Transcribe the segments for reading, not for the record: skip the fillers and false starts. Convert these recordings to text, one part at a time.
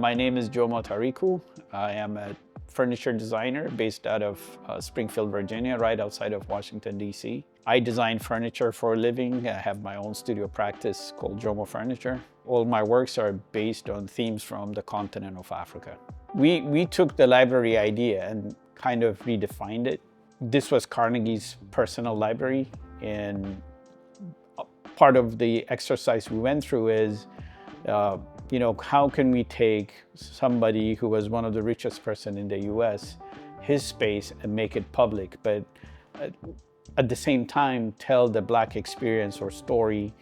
My name is Jomo Tariku. I am a furniture designer based out of Springfield, Virginia, right outside of Washington, D.C. I design furniture for a living. I have my own studio practice called Jomo Furniture. All my works are based on themes from the continent of Africa. We took the library idea and kind of redefined it. This was Carnegie's personal library, and part of the exercise we went through is how can we take somebody who was one of the richest person in the US, his space, and make it public, but at the same time tell the Black experience or story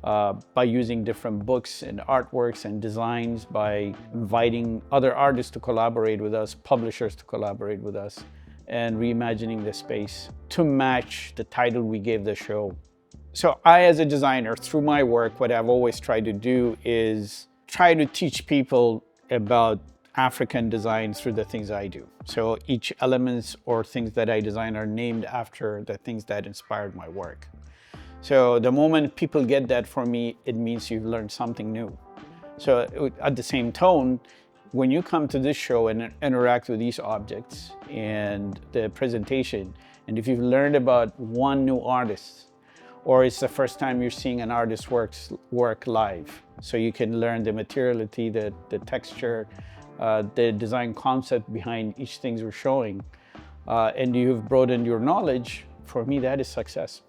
by using different books and artworks and designs, by inviting other artists to collaborate with us, publishers to collaborate with us, and reimagining the space to match the title we gave the show. So I, as a designer, through my work, what I've always tried to do is try to teach people about African design through the things I do. So each elements or things that I design are named after the things that inspired my work. So the moment people get that from me, it means you've learned something new. So at the same tone, when you come to this show and interact with these objects and the presentation, and if you've learned about one new artist, or it's the first time you're seeing an artist's work live, so you can learn the materiality, the texture, the design concept behind each thing we're showing, and you've broadened your knowledge, for me, that is success.